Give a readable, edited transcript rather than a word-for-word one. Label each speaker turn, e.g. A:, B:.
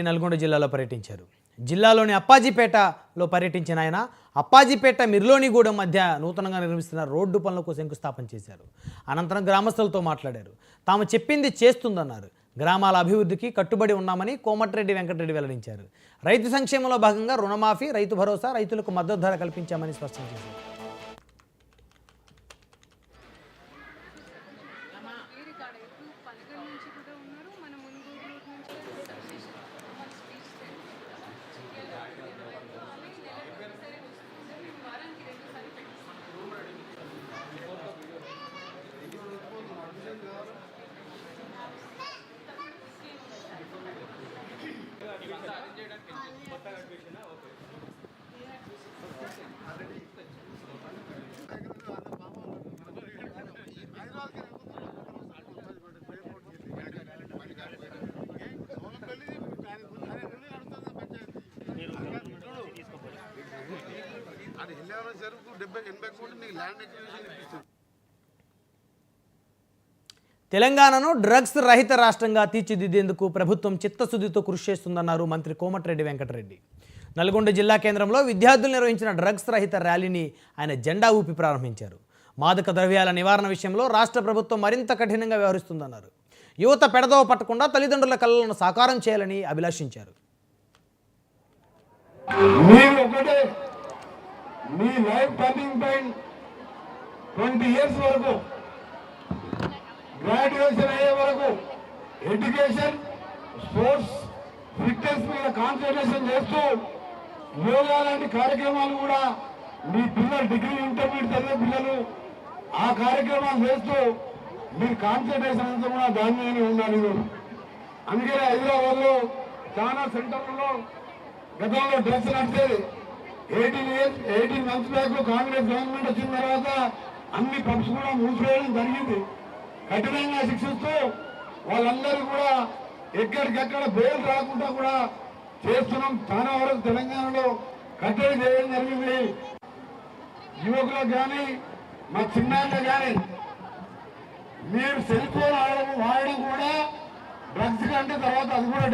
A: నల్గొండ జిల్లాలో పర్యటించారు. జిల్లాలోని అప్పాజీపేటలో పర్యటించిన ఆయన అప్పాజీపేట మిర్లోనిగూడెం మధ్య నూతనంగా నిర్మిస్తున్న రోడ్డు పనులకు శంకుస్థాపన చేశారు. అనంతరం గ్రామస్తులతో మాట్లాడారు. తాము చెప్పింది చేస్తుందన్నారు. గ్రామాల అభివృద్ధికి కట్టుబడి ఉన్నామని కోమటిరెడ్డి వెంకటరెడ్డి వెల్లడించారు. రైతు సంక్షేమంలో భాగంగా రుణమాఫీ, రైతు భరోసా, రైతులకు మద్దతు ధర కల్పించామని స్పష్టం చేశారు. తెలంగాణను డ్రగ్స్ రహిత రాష్ట్రంగా తీర్చిదిద్దేందుకు ప్రభుత్వం చిత్తశుద్ధితో కృషి చేస్తుందన్నారు మంత్రి కోమటిరెడ్డి వెంకటరెడ్డి. నల్గొండ జిల్లా కేంద్రంలో విద్యార్థులు నిర్వహించిన డ్రగ్స్ రహిత ర్యాలీని ఆయన జెండా ఊపి ప్రారంభించారు. మాదక ద్రవ్యాల నివారణ విషయంలో రాష్ట్ర ప్రభుత్వం మరింత కఠినంగా వ్యవహరిస్తుందన్నారు. యువత పెడదోవ పట్టకుండా తల్లిదండ్రుల కలలను సాకారం చేయాలని అభిలాషించారు.
B: మీ లైఫ్ టర్నింగ్ పాయింట్ 20 years వరకు, గ్రాడ్యుయేషన్ అయ్యే వరకు ఎడ్యుకేషన్, స్పోర్ట్స్, ఫిట్నెస్ మీద కాన్సన్ట్రేషన్ చేస్తూ యోగా లాంటి కార్యక్రమాలు కూడా మీ పిల్లలు డిగ్రీ ఇంటర్మీడియట్ చదివే పిల్లలు ఆ కార్యక్రమాలు చేస్తూ మీరు కాన్సన్ట్రేషన్ అంతా కూడా దానిలోనే ఉండాలి. అందుకనే హైదరాబాద్లో చాలా సెంటర్లలో గతంలో డ్రగ్స్ నడిచేది. 18 months బ్యాక్ కాంగ్రెస్ గవర్నమెంట్ వచ్చిన తర్వాత అన్ని పబ్స్ కూడా మూసివేయడం జరిగింది. కఠినంగా శిక్షిస్తూ వాళ్ళందరూ కూడా ఎక్కడికెక్కడ బెయిల్ రాకుండా కూడా చేస్తున్నాం. చాలా వరకు తెలంగాణలో కట్టడి చేయడం జరిగింది. యువకులకు కానీ మా చిన్నారులకు కానీ మీరు సెల్ ఫోన్ వాడడం కూడా డ్రగ్స్ కంటే తర్వాత అది కూడా